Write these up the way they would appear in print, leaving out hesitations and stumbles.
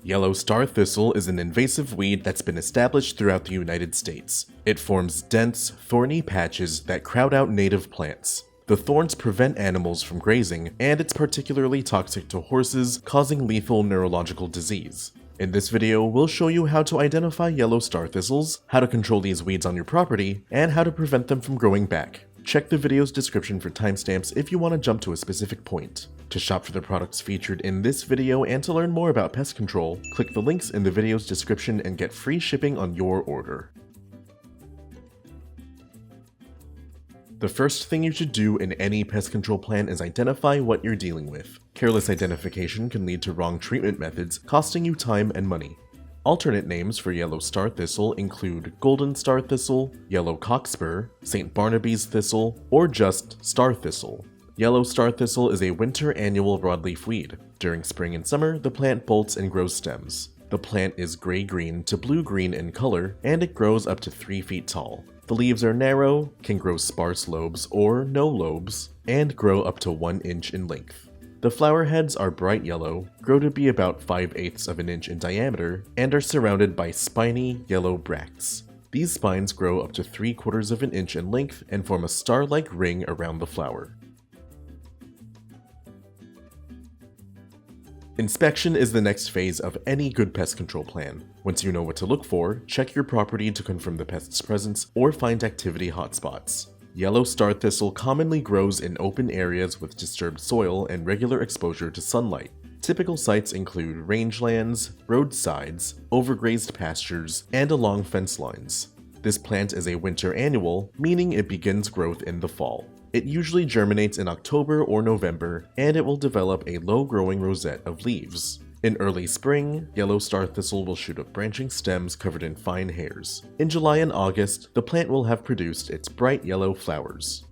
Yellow Starthistle is an invasive weed that's been established throughout the United States. It forms dense, thorny patches that crowd out native plants. The thorns prevent animals from grazing, and it's particularly toxic to horses, causing lethal neurological disease. In this video, we'll show you how to identify yellow starthistles, how to control these weeds on your property, and how to prevent them from growing back. Check the video's description for timestamps if you want to jump to a specific point. To shop for the products featured in this video and to learn more about pest control, click the links in the video's description and get free shipping on your order. The first thing you should do in any pest control plan is identify what you're dealing with. Careless identification can lead to wrong treatment methods, costing you time and money. Alternate names for yellow starthistle include golden starthistle, yellow cockspur, St. Barnaby's thistle, or just starthistle. Yellow starthistle is a winter annual broadleaf weed. During spring and summer, the plant bolts and grows stems. The plant is gray-green to blue-green in color, and it grows up to 3 feet tall. The leaves are narrow, can grow sparse lobes or no lobes, and grow up to 1 inch in length. The flower heads are bright yellow, grow to be about 5/8 of an inch in diameter, and are surrounded by spiny yellow bracts. These spines grow up to 3/4 of an inch in length and form a star-like ring around the flower. Inspection is the next phase of any good pest control plan. Once you know what to look for, check your property to confirm the pest's presence or find activity hotspots. Yellow starthistle commonly grows in open areas with disturbed soil and regular exposure to sunlight. Typical sites include rangelands, roadsides, overgrazed pastures, and along fence lines. This plant is a winter annual, meaning it begins growth in the fall. It usually germinates in October or November, and it will develop a low-growing rosette of leaves. In early spring, yellow starthistle will shoot up branching stems covered in fine hairs. In July and August, the plant will have produced its bright yellow flowers.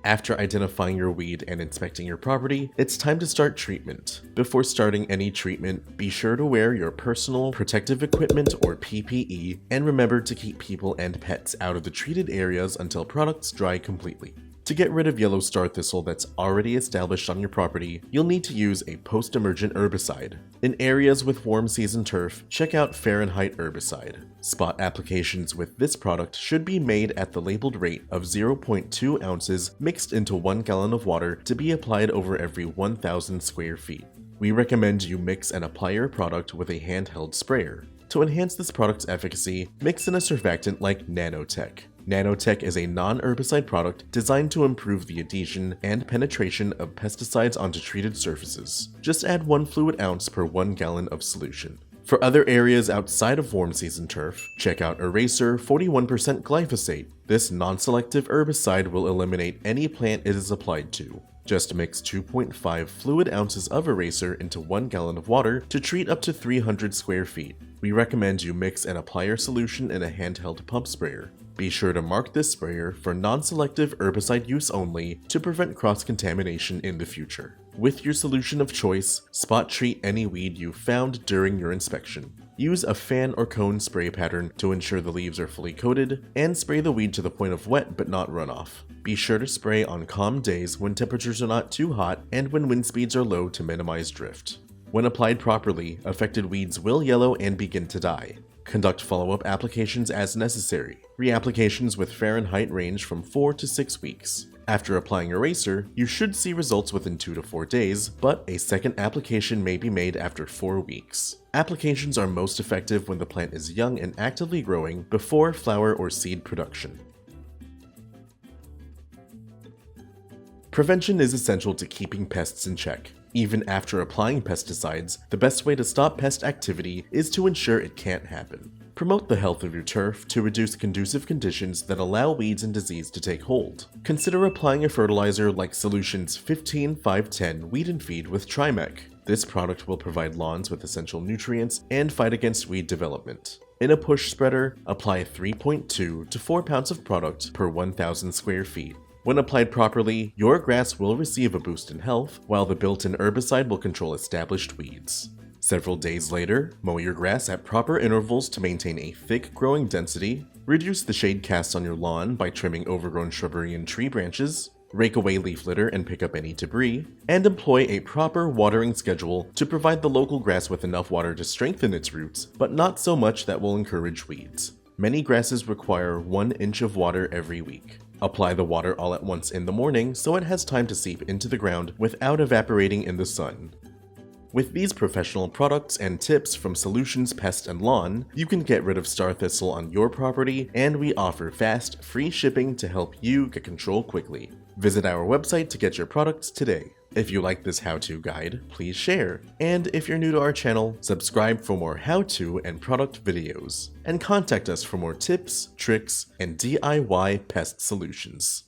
After identifying your weed and inspecting your property, it's time to start treatment. Before starting any treatment, be sure to wear your personal protective equipment or PPE, and remember to keep people and pets out of the treated areas until products dry completely. To get rid of yellow starthistle that's already established on your property, you'll need to use a post-emergent herbicide. In areas with warm season turf, check out Fahrenheit Herbicide. Spot applications with this product should be made at the labeled rate of 0.2 ounces mixed into 1 gallon of water to be applied over every 1,000 square feet. We recommend you mix and apply your product with a handheld sprayer. To enhance this product's efficacy, mix in a surfactant like Nanotech. Nanotech is a non-herbicide product designed to improve the adhesion and penetration of pesticides onto treated surfaces. Just add 1 fluid ounce per 1 gallon of solution. For other areas outside of warm season turf, check out Eraser 41% Glyphosate. This non-selective herbicide will eliminate any plant it is applied to. Just mix 2.5 fluid ounces of Eraser into 1 gallon of water to treat up to 300 square feet. We recommend you mix and apply your solution in a handheld pump sprayer. Be sure to mark this sprayer for non-selective herbicide use only to prevent cross-contamination in the future. With your solution of choice, spot treat any weed you found during your inspection. Use a fan or cone spray pattern to ensure the leaves are fully coated, and spray the weed to the point of wet but not runoff. Be sure to spray on calm days when temperatures are not too hot and when wind speeds are low to minimize drift. When applied properly, affected weeds will yellow and begin to die. Conduct follow-up applications as necessary. Reapplications with Fahrenheit range from 4 to 6 weeks. After applying Eraser, you should see results within 2 to 4 days, but a second application may be made after 4 weeks. Applications are most effective when the plant is young and actively growing before flower or seed production. Prevention is essential to keeping pests in check. Even after applying pesticides, the best way to stop pest activity is to ensure it can't happen. Promote the health of your turf to reduce conducive conditions that allow weeds and disease to take hold. Consider applying a fertilizer like Solutions 15-5-10 Weed and Feed with Trimec. This product will provide lawns with essential nutrients and fight against weed development. In a push spreader, apply 3.2 to 4 pounds of product per 1,000 square feet. When applied properly, your grass will receive a boost in health, while the built-in herbicide will control established weeds. Several days later, mow your grass at proper intervals to maintain a thick growing density, reduce the shade cast on your lawn by trimming overgrown shrubbery and tree branches, rake away leaf litter and pick up any debris, and employ a proper watering schedule to provide the local grass with enough water to strengthen its roots, but not so much that will encourage weeds. Many grasses require 1 inch of water every week. Apply the water all at once in the morning so it has time to seep into the ground without evaporating in the sun. With these professional products and tips from Solutions Pest and Lawn, you can get rid of star thistle on your property, and we offer fast, free shipping to help you get control quickly. Visit our website to get your products today. If you like this how-to guide, please share. And if you're new to our channel, subscribe for more how-to and product videos. And contact us for more tips, tricks, and DIY pest solutions.